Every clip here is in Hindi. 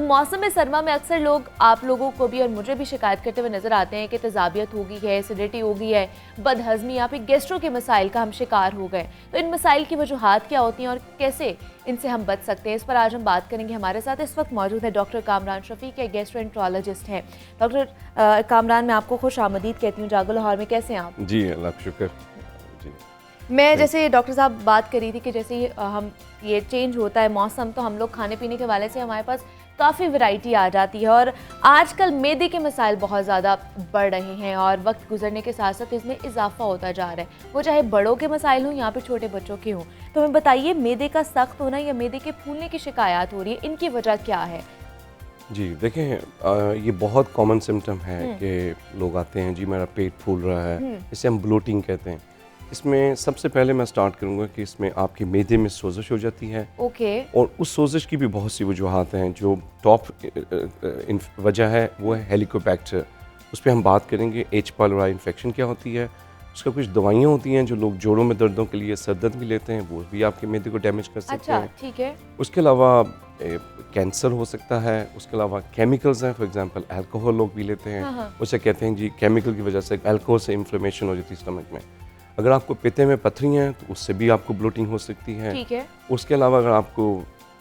मौसम सरमा में अक्सर लोग, आप लोगों को भी और मुझे भी शिकायत करते हुए नजर आते हैं कि तेजाबियत हो गई है, एसिडिटी हो गई है, बदहजमी या फिर गैस्ट्रो के मसाइल का हम शिकार हो गए। तो इन मसाइल की वजूहात क्या होती हैं और कैसे इनसे हम बच सकते हैं, इस पर आज हम बात करेंगे। हमारे साथ इस वक्त मौजूद है डॉक्टर कामरान शफीक है, गैस्ट्रोएंट्रोलॉजिस्ट हैं। डॉक्टर कामरान, मैं आपको खुश आमदीद कहती हूँ जागो लाहौर में। कैसे हैं आप? जी अल्लाह का शुक्र जी। मैं जैसे डॉक्टर साहब बात कर रही थी कि जैसे हम ये चेंज होता है मौसम, तो हम लोग खाने पीने के वाले से हमारे पास काफ़ी वैरायटी आ जाती है और आजकल मैदे के मसाइल बहुत ज़्यादा बढ़ रहे हैं और वक्त गुजरने के साथ साथ इसमें इजाफा होता जा रहा है, वो चाहे बड़ों के मसाइल हों या फिर छोटे बच्चों के हों। तो हमें बताइए, मैदे का सख्त होना या मैदे के फूलने की शिकायत हो रही है, इनकी वजह क्या है? जी देखें, ये बहुत कॉमन सिम्टम है कि लोग आते हैं, जी मेरा पेट फूल रहा है, इसे हम ब्लोटिंग कहते हैं। इसमें सबसे पहले मैं स्टार्ट करूंगा कि इसमें आपके मैदे में सोजिश हो जाती है। ओके। और उस सोजिश की भी बहुत सी वजूहात हैं। जो टॉप वजह है वो है हेलिकोबैक्टर, उस पर हम बात करेंगे। एच पाइलोरी इन्फेक्शन क्या होती है, उसका कुछ दवाइयाँ होती हैं जो लोग जोड़ों में दर्दों के लिए सर दर्द भी लेते हैं, वो भी आपके मैदे को डैमेज कर सकते हैं। ठीक है। उसके अलावा कैंसर हो सकता है। उसके अलावा केमिकल्स हैं, फॉर एग्जांपल अल्कोहल लोग भी लेते हैं, उसे कहते हैं जी केमिकल की वजह से, अल्कोहल से इन्फ्लेमेशन हो जाती है स्टमक में। अगर आपको पित्ते में पथरी हैं तो उससे भी आपको ब्लोटिंग हो सकती है। ठीक है। उसके अलावा अगर आपको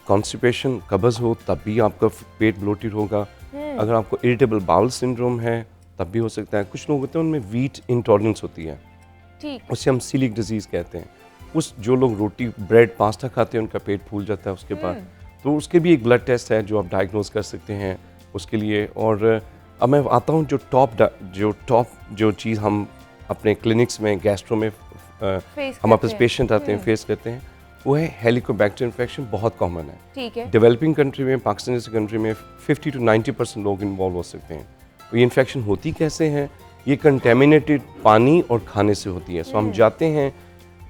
कॉन्स्टिपेशन कब्ज़ हो तब भी आपका पेट ब्लोटेड होगा। अगर आपको इरिटेबल बाउल सिंड्रोम है तब भी हो सकता है। कुछ लोग होते हैं उनमें वीट इंटॉलरेंस होती है, ठीक, उसे हम सीलिक डिजीज़ कहते हैं। उस जो लोग रोटी ब्रेड पास्ता खाते हैं उनका पेट फूल जाता है उसके बाद, तो उसके भी एक ब्लड टेस्ट है जो आप डायग्नोज कर सकते हैं उसके लिए। और अब मैं आता हूँ जो टॉप जो चीज़ हम अपने क्लिनिक्स में गैस्ट्रो में हमारे पास पेशेंट आते हैं फेस करते हैं, वो है हेलिकोबैक्टर इन्फेक्शन। बहुत कॉमन है। ठीक है। डेवलपिंग कंट्री में, पाकिस्तान जैसी कंट्री में 50 to 90% लोग इन्वॉल्व हो सकते हैं। तो ये इन्फेक्शन होती कैसे हैं? ये कंटेमिनेटेड पानी और खाने से होती है। सो हम जाते हैं,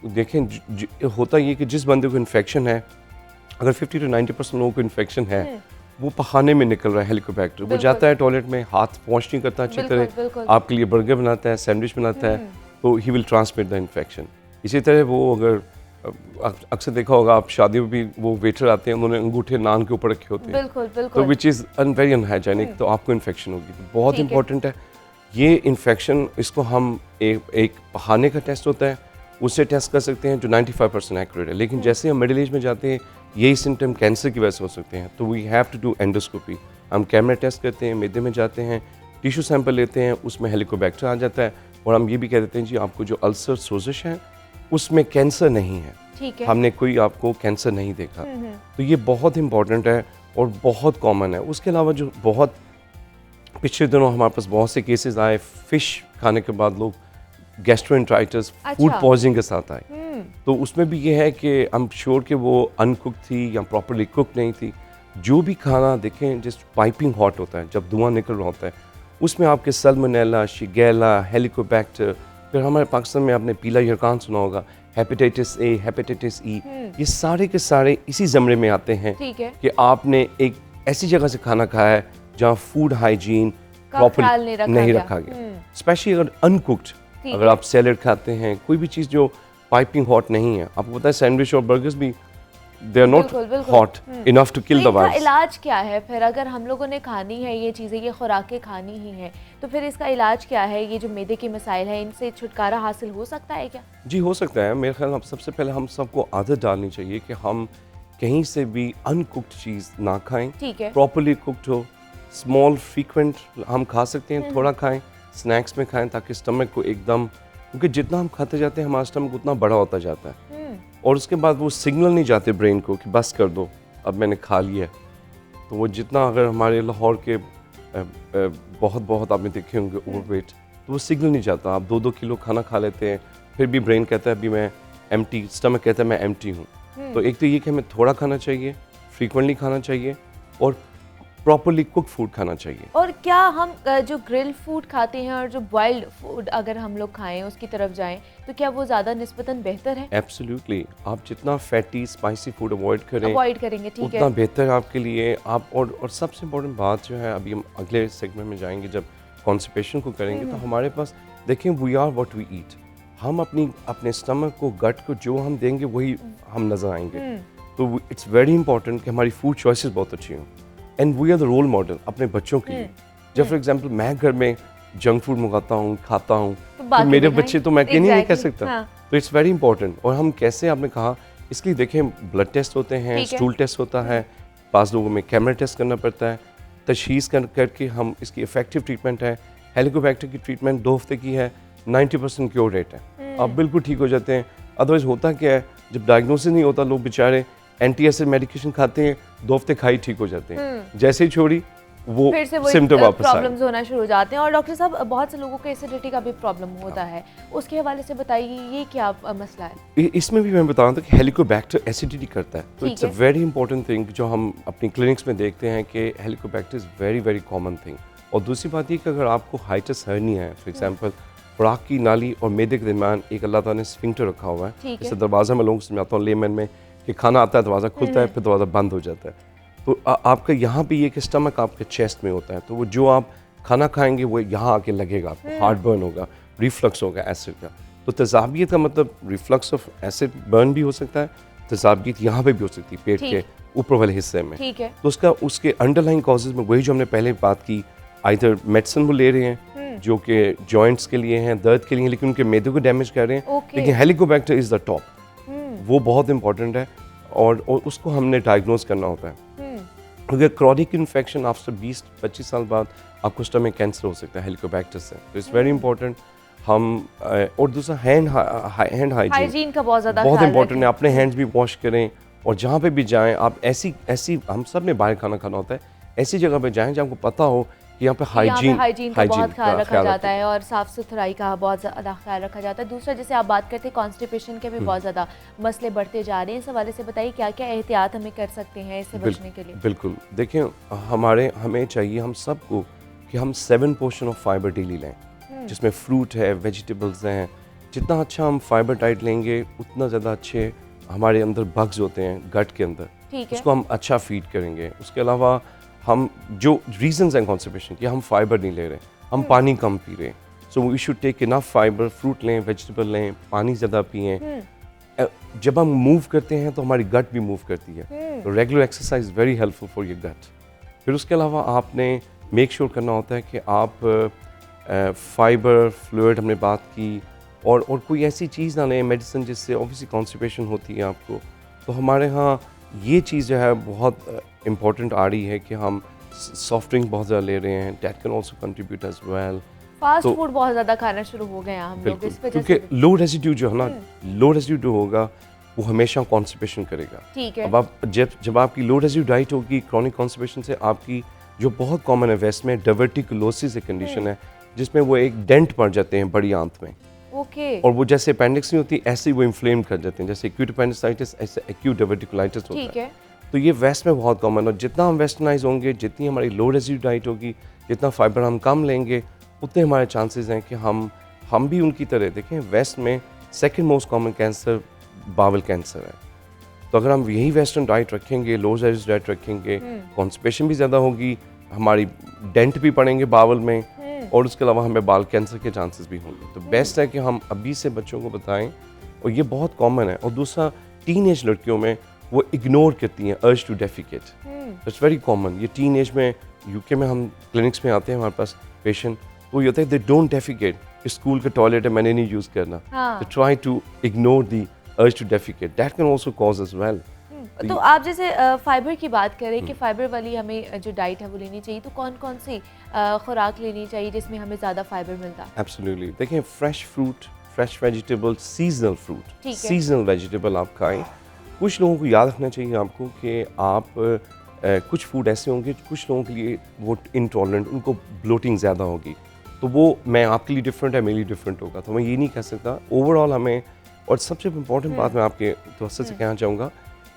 देखें होता ये कि जिस बंदे को इन्फेक्शन है, अगर 50 to 90% लोगों को इन्फेक्शन है, वो पखाने में निकल रहा है हेलिकोबैक्टर, वो जाता है टॉयलेट में, हाथ वॉश नहीं करता अच्छी तरह, आपके लिए बर्गर बनाता है, सैंडविच बनाता है, तो he will transmit the infection. इसी तरह वो अगर अक्सर देखा होगा आप शादी में भी, वो वेटर आते हैं, उन्होंने अंगूठे नान के ऊपर रखे होते हैं, बिल्कुल। तो विच इज़ वेरी अनहाइजेनिक, तो आपको इन्फेक्शन होगी। तो बहुत इंपॉर्टेंट है ये इन्फेक्शन। इसको हम एक पखाने का टेस्ट होता है, उससे टेस्ट कर सकते हैं जो 95% एक्यूरेट है। लेकिन जैसे हम मिडिल एज में जाते हैं, यही सिम्टम कैंसर की वजह से हो सकते हैं, तो we have to do endoscopy. हम कैमरा टेस्ट करते हैं, मैदे में जाते हैं, टिश्यू सैंपल लेते हैं, उसमें हेलिकोबैक्टर आ जाता है, और हम ये भी कह देते हैं जी आपको जो अल्सर सोजिश है उसमें कैंसर नहीं है, ठीक है। हमने कोई आपको कैंसर नहीं देखा। तो ये बहुत इंपॉर्टेंट है और बहुत कॉमन है। उसके अलावा जो बहुत पिछले दिनों हमारे पास बहुत से केसेस आए, फिश खाने के बाद लोग गैस्ट्रोएंटराइटिस, फूड पॉइजनिंग के साथ आए। तो उसमें भी ये है कि आई एम श्योर कि वो अनकुक थी या प्रॉपर्ली कुक नहीं थी। जो भी खाना देखें जिस पाइपिंग हॉट होता है, जब धुआं निकल रहा होता है, उसमें आपके सल्मोनेला, शिगेला, हेलिकोबैक्टर, फिर हमारे पाकिस्तान में आपने पीला यरकान सुना होगा, हेपेटाइटिस ए, हेपेटाइटिस ई, ये सारे के सारे इसी ज़मरे में आते हैं कि आपने एक ऐसी जगह से खाना खाया है जहाँ फूड हाइजीन प्रॉपर्ली नहीं रखा गया, स्पेशली अगर अनकुक्ड। अगर आप सैलेड खाते हैं, कोई भी चीज़ जो पाइपिंग हॉट नहीं है, आपको पता है सैंडविच और बर्गर्स भी they are not hot enough to kill the virus. इलाज क्या है फिर? अगर हम लोगों ने खानी है ये चीज़ें, ये खुराकें खानी ही हैं, तो फिर इसका इलाज क्या है? ये जो मैदे के मसाइल हैं, इनसे छुटकारा हासिल हो सकता है क्या? जी हो सकता है। मेरे ख्याल सबसे पहले हम सबको आदत डालनी चाहिए कि हम कहीं से भी अनकुक्ड चीज़ ना खाएं। ठीक है। प्रॉपर्ली कुक्ड हो, स्मॉल फ्रीक्वेंट हम खा सकते हैं, थोड़ा खाएं, स्नैक्स में खाएं, ताकि स्टमक को एकदम, क्योंकि जितना हम खाते जाते हैं हमारा स्टमक उतना बड़ा होता जाता है, और उसके बाद वो सिग्नल नहीं जाते ब्रेन को कि बस कर दो, अब मैंने खा लिया। तो वो जितना, अगर हमारे लाहौर के बहुत आपने देखे होंगे ओवरवेट, तो वो सिग्नल नहीं जाता। आप 2-2 किलो खाना खा लेते हैं, फिर भी ब्रेन कहता है अभी मैं एम्प्टी, स्टमक कहता है मैं एम्प्टी हूँ। तो एक तो ये कि हमें थोड़ा खाना चाहिए, फ्रीक्वेंटली खाना चाहिए, और प्रॉपर्ली कुक फूड खाना चाहिए। और क्या हम जो ग्रिल फूड खाते हैं और जो बॉइल्ड फूड अगर हम लोग खाएं, उसकी तरफ जाएं, तो क्या वो ज़्यादा निस्बतन बेहतर है? एब्सोल्युटली। आप जितना फैटी स्पाइसी फूड अवॉइड करेंगे, ठीक है, उतना बेहतर है आपके लिए। आप और सबसे इम्पोर्टेंट बात जो है, अभी हम अगले सेगमेंट में जाएंगे जब कॉन्स्टिपेशन को करेंगे, तो हमारे पास देखें we are what we eat. हम अपने स्टमक को, गट को जो हम देंगे वही हम नजर आएंगे। तो इट्स वेरी इंपॉर्टेंट कि हमारी फूड चॉइसेस बहुत अच्छी हों। And we are the role model अपने बच्चों के लिए। जब फॉर एग्जांपल मैं घर में जंक फूड मंगाता हूँ, खाता हूँ, तो मेरे बच्चे तो मैं नहीं कह सकता। हाँ. तो इट्स वेरी इंपॉर्टेंट। और हम कैसे, आपने कहा, इसके लिए देखें ब्लड टेस्ट होते हैं, स्टूल टेस्ट होता है, पास लोगों में कैमरा टेस्ट करना पड़ता है, तशखीस करके हम इसकी इफेक्टिव ट्रीटमेंट है। हेलिकोबैक्टर की ट्रीटमेंट 2 हफ्ते की है, 90% क्योर रेट है, आप बिल्कुल ठीक हो जाते हैं। अदरवाइज होता क्या है, जब डायग्नोसिस नहीं होता लोग बेचारे एंटी एसिड मेडिकेशन खाते हैं, 2 हफ्ते खाई ठीक हो जाते हैं, जैसे ही छोड़ी वो फिर से सिम्टम वापस आए, प्रॉब्लम्स होना शुरू हो जाते हैं। और डॉक्टर साहब, बहुत से लोगों को एसिडिटी का भी प्रॉब्लम होता है, उसके हवाले से बताइए ये क्या मसला है? इसमें भी मैं बता रहा था कि हेलिकोबैक्टर एसिडिटी करता है, तो it's a very important thing जो हम अपनी क्लिनिक्स में देखते हैं कि Helicobacter is very very common thing. और दूसरी बात ये कि अगर आपको हाइटस हर्निया है, फॉर एग्जांपल खुराक की नाली और मैदे के दरमियान एक अल्लाह ताला ने स्फिंक्टर रखा हुआ है, जैसे दरवाज़ा में लोगों को समझाता हूँ लेमन में कि खाना आता है, दरवाज़ा खुलता है, फिर दरवाज़ा बंद हो जाता है। तो आपका यहाँ पे ये कि स्टमक आपके चेस्ट में होता है, तो वो जो आप खाना खाएंगे वो यहाँ आके लगेगा, आपको हार्ट बर्न होगा, रिफ्लक्स होगा एसिड का। तो तेज़ाबियत का मतलब रिफ्लक्स ऑफ एसिड बर्न भी हो सकता है, तेज़ाबियत यहाँ पे भी हो सकती है पेट के ऊपर वाले हिस्से में। तो उसके अंडरलाइन कॉजेज में वही जो हमने पहले बात की, आइदर मेडिसिन वो ले रहे हैं जो कि जॉइंट्स के लिए हैं, दर्द के लिए, लेकिन उनके मैदे को डैमेज कर रहे हैं, लेकिन हेलिकोबैक्टर इज़ द टॉप, वो बहुत इंपॉर्टेंट है और उसको हमने डायग्नोज करना होता है। अगर क्रॉनिक इन्फेक्शन आफ्टर 20-25 साल बाद आपको स्टमक कैंसर हो सकता है हेलिकोबैक्टर से, तो इट्स वेरी इंपॉर्टेंट। हम और दूसरा हैंड हाइजीन का बहुत इंपॉर्टेंट है, अपने हैंड्स भी वॉश करें। और जहाँ पे भी जाएं आप ऐसी हम सब ने बाहर खाना खाना होता है, ऐसी जगह पे जाएं जहाँ आपको पता हो कि यहाँ पे हाइजीन का बहुत ख्याल रखा जाता है और साफ सुथराई का बहुत ज़्यादा ख्याल रखा जाता है। दूसरा, जैसे आप बात करते हैं कॉन्स्टिपेशन के भी बहुत ज़्यादा मसले बढ़ते जा रहे हैं, इस हवाले से बताइए क्या क्या एहतियात हमें कर सकते हैं इससे बचने के लिए? बिल्कुल, देखें हमें चाहिए हम सबको कि हम 7 पोर्शन ऑफ फाइबर डेली लें, जिसमें फ्रूट है, वेजिटेबल्स हैं। जितना अच्छा हम फाइबर डाइट लेंगे उतना ज़्यादा अच्छे हमारे अंदर बग्स होते हैं गट के अंदर, उसको हम अच्छा फीड करेंगे। उसके अलावा हम जो रीजंस हैं कॉन्स्टिपेशन कि हम फाइबर नहीं ले रहे, हम पानी कम पी रहे, so we should take enough fibre, fruit लें, वेजिटेबल लें, पानी ज़्यादा पिएं। जब हम मूव करते हैं तो हमारी गट भी मूव करती है, तो regular exercise very helpful for your gut. फिर उसके अलावा आपने मेक श्योर करना होता है कि आप फाइबर, फ्लूइड हमने बात की, और कोई ऐसी चीज़ ना लें मेडिसिन जिससे ऑब्वियसली कॉन्स्टिपेशन होती है आपको। तो हमारे यहाँ ये चीज़ जो है बहुत इम्पॉर्टेंट आ रही है कि हम सॉफ्ट ड्रिंक बहुत ज़्यादा ले रहे हैं, that can also contribute as well. Fast food बहुत ज़्यादा खाना शुरू हो गए हम लोग इस वजह से, क्योंकि लो रेसिड्यू जो है ना, लो रेसिड्यू होगा वो हमेशा कॉन्स्टिपेशन करेगा। ठीक है। अब आप जब आपकी लो रेसिड्यू डाइट होगी, क्रॉनिक कॉन्स्टिपेशन से आपकी जो बहुत कॉमन है वेस्ट में, डायवर्टिकुलोसिस एक कंडीशन है जिसमें वो एक डेंट पड़ जाते हैं बड़ी आंत में। और वो जैसे अपेंडिक्स नहीं होती ऐसे ही वो इन्फ्लेम कर जाते हैं, जैसे एक्यूट अपेंडिसाइटिस ऐसे एक्यूट डायवर्टिकुलाइटिस होता है। तो ये वेस्ट में बहुत कॉमन है। और जितना हम वेस्टर्नाइज होंगे, जितनी हमारी लो रेसिड्यू डाइट होगी, जितना फाइबर हम कम लेंगे, उतने हमारे चांसेस हैं कि हम भी उनकी तरह। देखें, वेस्ट में second most common cancer bowel cancer है। तो अगर हम यही वेस्टर्न डाइट रखेंगे, लो रेसिड्यू डाइट रखेंगे, कॉन्स्टिपेशन भी ज़्यादा होगी, हमारी डेंट भी पड़ेंगे बावल में, और उसके अलावा हमें बाल कैंसर के चांसेस भी होंगे। तो बेस्ट है कि हम अभी से बच्चों को बताएं, और ये बहुत कॉमन है। और दूसरा, टीन एज लड़कियों में वो इग्नोर करती हैं urge to defecate, it's very common. ये टीन एज में यूके में हम क्लिनिक्स में आते हैं, हमारे पास पेशेंट, तो ये होता है दे डोंट डेफिकेट, स्कूल का टॉयलेट है मैंने नहीं यूज़ करना, तो try to ignore the urge to defecate, that can also cause as well. तो आप जैसे फाइबर की बात करें कि फाइबर वाली हमें जो डाइट है वो लेनी चाहिए, तो कौन कौन सी खुराक लेनी चाहिए जिसमें हमें ज़्यादा फाइबर मिलता है? एब्सोल्युटली, देखें, fresh fruit, fresh vegetable, seasonal fruit, seasonal vegetable आप खाएं। कुछ लोगों को याद रखना चाहिए आपको कि आप कुछ फूड ऐसे होंगे, कुछ लोगों के लिए वो इंटॉलरेंट, उनको ब्लोटिंग ज़्यादा होगी, तो वो मैं आपके लिए डिफरेंट है, मेरे लिए डिफरेंट होगा, तो मैं ये नहीं कह सकता। ओवरऑल हमें, और सबसे इम्पॉर्टेंट बात मैं आपके तवज्जो से कहना चाहूँगा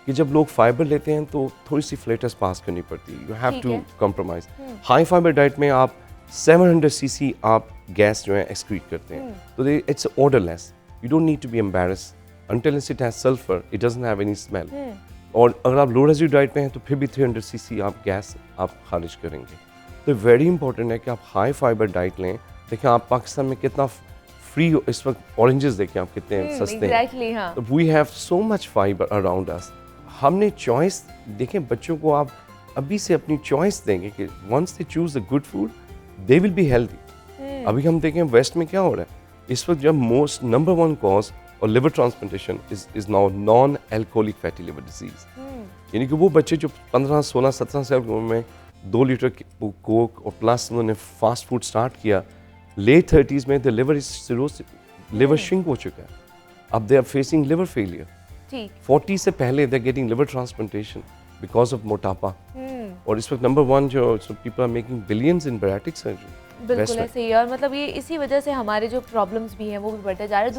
कि जब लोग फाइबर लेते हैं तो थोड़ी सी फ्लेटस पास करनी पड़ती है, you have to compromise. High fibre diet में आप 700 cc आप गैस जो है एक्सक्रीट करते हैं, तो it's odourless, you don't need to be embarrass until it has sulfur, it doesn't have any smell. और अगर आप लो रेसिड्यू डाइट में हैं तो फिर भी 300 cc आप गैस आप खारिज करेंगे। तो वेरी इंपॉर्टेंट है कि आप हाई फाइबर डाइट लें। देखिए, आप पाकिस्तान में कितना फ्री इस वक्त ऑरेंजेस देखें आप कितने सस्ते हैं। तो we have so much fibre around us. हमने चॉइस, देखें, बच्चों को आप अभी से अपनी चॉइस देंगे कि once they choose a good food they will be healthy. अभी हम देखें वेस्ट में क्या हो रहा है इस वक्त, जब मोस्ट नंबर 1 कॉज और liver transplantation is now non alcoholic fatty liver disease. यानी कि वो बच्चे जो 15, 16, 17 साल की उम्र में 2 लीटर कोक और प्लस उन्होंने फास्ट फूड स्टार्ट किया, लेट 30s में the liver is liver shrink हो चुका है, अब they are facing liver failure. ठीक 40 से पहले they are getting liver transplantation because of मोटापा। और इस वक्त नंबर 1 जो people are making billions in bariatric surgery. बिल्कुल ऐसे ही है, और मतलब ये इसी वजह से हमारे जो प्रॉब्लम्स भी हैं वो भी बढ़ते जा रहे हैं।